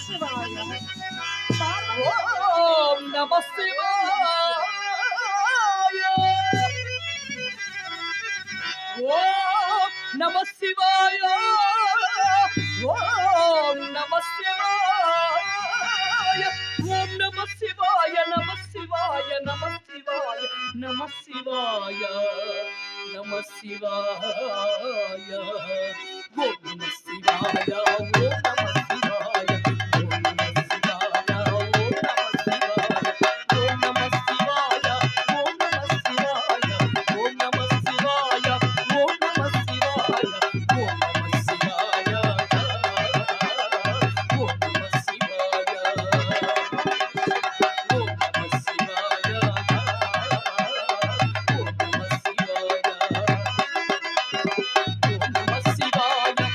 శివాయ ఓం నమః శివాయ ఓం నమః శివాయ ఓం నమః శివాయ ఓం నమః శివాయ నమః శివాయ నమః శివాయ నమః శివాయ నమః శివాయ ఓం నమః శివాయ